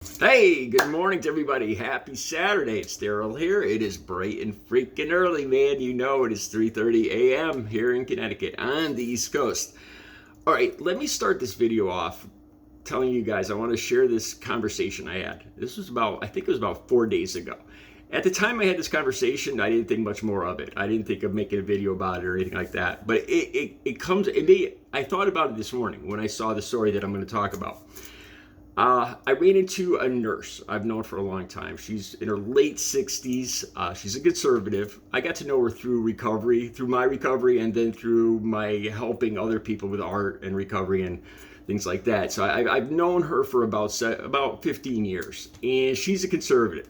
Hey, good morning to everybody. Happy Saturday. It's Daryl here. It is bright and freaking early, man. You know it is 3:30 a.m. here in Connecticut on the East Coast. All right, let me start this video off telling you guys I want to share this conversation I had. This was I think it was about 4 days ago. At the time I had this conversation, I didn't think much more of it. I didn't think of making a video about it or anything like that. But I thought about it this morning when I saw the story that I'm going to talk about. I ran into a nurse I've known for a long time. She's in her late 60s. She's a conservative. I got to know her through my recovery, and then through my helping other people with art and recovery and things like that. So I've known her for about 15 years, and she's a conservative.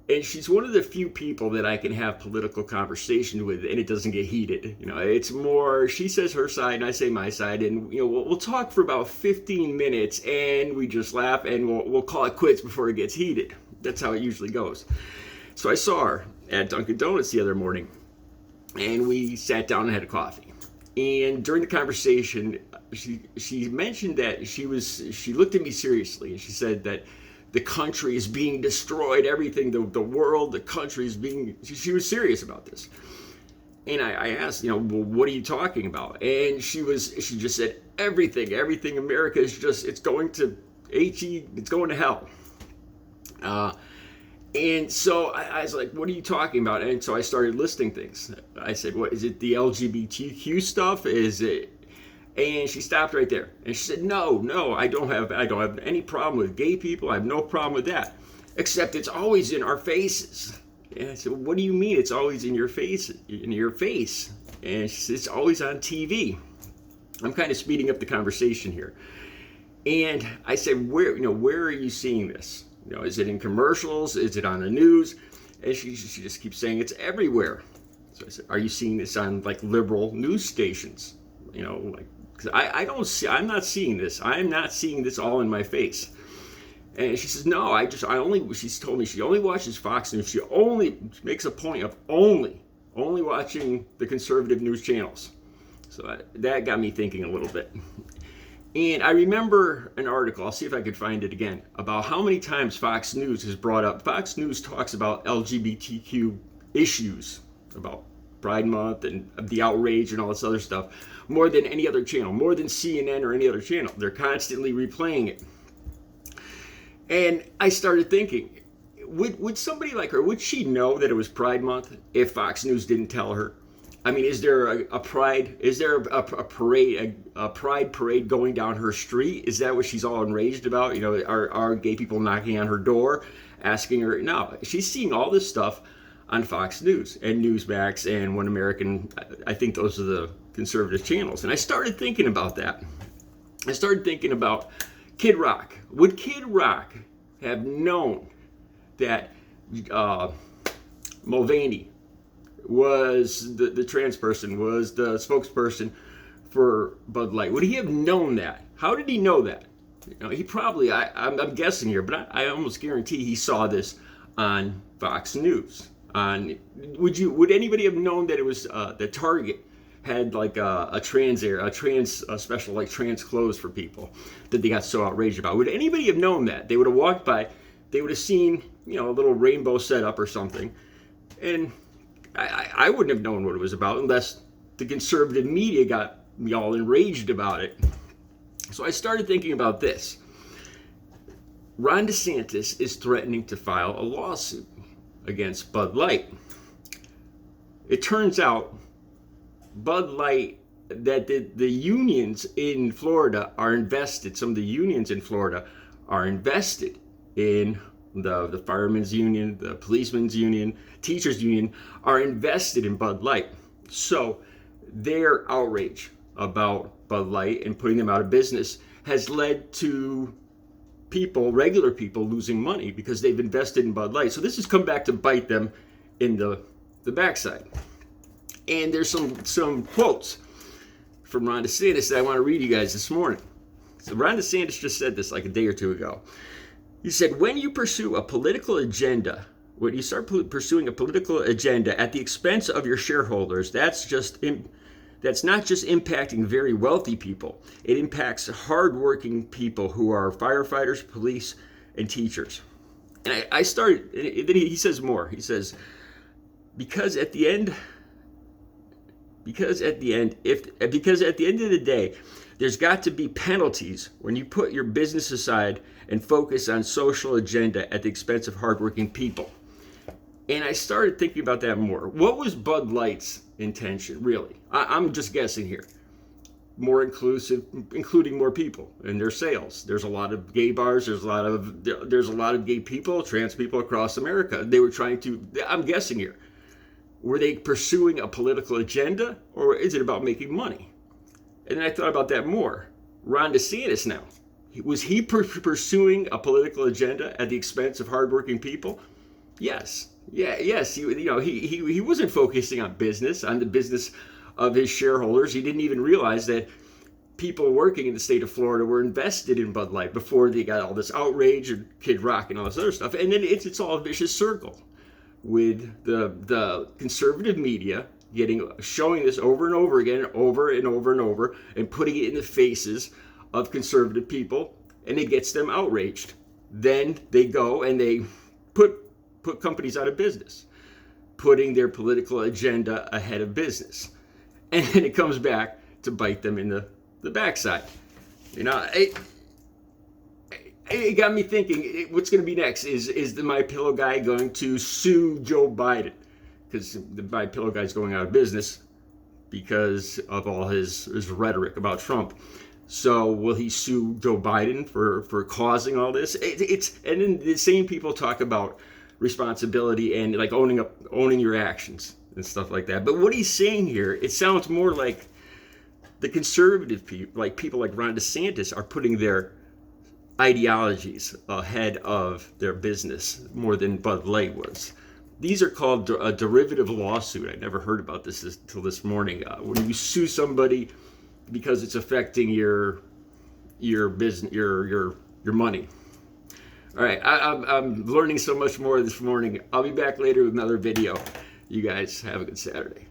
And she's one of the few people that I can have political conversation with, and it doesn't get heated. It's more she says her side and I say my side, and we'll talk for about 15 minutes, and we just laugh, and we'll call it quits before it gets heated. That's how it usually goes. So I saw her at Dunkin' Donuts the other morning, and we sat down and had a coffee. And during the conversation, she mentioned that she looked at me seriously, and she said that the country is being destroyed, everything, the world, the country is being, she was serious about this. And I asked, well, what are you talking about? And she just said, everything, America is just, it's going to hell. And so I was like, what are you talking about? And so I started listing things. I said, what, is it the LGBTQ stuff? Is it? And she stopped right there, and she said, no, I don't have any problem with gay people. I have no problem with that, except it's always in our faces. And I said, what do you mean it's always in your face? And she said, it's always on TV. I'm kind of speeding up the conversation here. And I said, where are you seeing this? Is it in commercials? Is it on the news? And she just keeps saying it's everywhere. So I said, are you seeing this on like liberal news stations? I'm not seeing this. I'm not seeing this all in my face. And she says, no, she's told me she only watches Fox News. She makes a point of only watching the conservative news channels. So that got me thinking a little bit. And I remember an article, I'll see if I could find it again, about how many times Fox News has brought up, Fox News talks about LGBTQ issues, about Pride Month and the outrage and all this other stuff, more than any other channel, more than CNN or any other channel. They're constantly replaying it. And I started thinking, would somebody like her, would she know that it was Pride Month if Fox News didn't tell her? I mean, is there a pride parade going down her street? Is that what she's all enraged about? Are gay people knocking on her door, asking her? No, she's seeing all this stuff on Fox News and Newsmax and One American. I think those are the conservative channels. And I started thinking about that. I started thinking about Kid Rock. Would Kid Rock have known that Mulvaney was the trans person, was the spokesperson for Bud Light? Would he have known that? How did he know that? He probably, I'm guessing here, but I almost guarantee he saw this on Fox News. Would anybody have known that it was that Target had like a trans special, like trans clothes for people that they got so outraged about? Would anybody have known that? They would have walked by, they would have seen a little rainbow setup or something, and I wouldn't have known what it was about unless the conservative media got me all enraged about it. So I started thinking about this. Ron Desantis is threatening to file a lawsuit against Bud Light. It turns out Bud Light, that the unions in Florida are invested, some of the unions in Florida are invested in the firemen's union, the policemen's union, teachers union, are invested in Bud Light. So their outrage about Bud Light and putting them out of business has led to regular people losing money because they've invested in Bud Light. So this has come back to bite them in the backside. And there's some quotes from Ron DeSantis that I want to read you guys this morning. So Ron DeSantis just said this like a day or two ago. He said, when you pursue a political agenda, when you start pursuing a political agenda at the expense of your shareholders, that's not just impacting very wealthy people. It impacts hardworking people who are firefighters, police, and teachers. And I started, and then he says more. He says, because at the end of the day, there's got to be penalties when you put your business aside and focus on social agenda at the expense of hardworking people. And I started thinking about that more. What was Bud Light's intention, really? I'm just guessing here. More inclusive, including more people in their sales. There's a lot of gay bars. There's a lot of gay people, trans people across America. They were trying to. I'm guessing here. Were they pursuing a political agenda, or is it about making money? And then I thought about that more. Ron DeSantis now. Was he pursuing a political agenda at the expense of hardworking people? Yes. Yes. He wasn't focusing on the business of his shareholders. He didn't even realize that people working in the state of Florida were invested in Bud Light before they got all this outrage and Kid Rock and all this other stuff. And then it's all a vicious circle with the conservative media showing this over and over again, and putting it in the faces of conservative people, and it gets them outraged. Then they go and they put companies out of business, putting their political agenda ahead of business. And then it comes back to bite them in the backside. It got me thinking, what's going to be next? Is the My Pillow guy going to sue Joe Biden? Because the My Pillow guy's going out of business because of all his rhetoric about Trump. So will he sue Joe Biden for causing all this? And then the same people talk about responsibility and like owning your actions and stuff like that. But what he's saying here, it sounds more like the conservative people like Ron DeSantis are putting their ideologies ahead of their business more than Bud Light was. These are called a derivative lawsuit. I never heard about this until this morning. When you sue somebody because it's affecting your business, your money. All right, I'm learning so much more this morning. I'll be back later with another video. You guys have a good Saturday.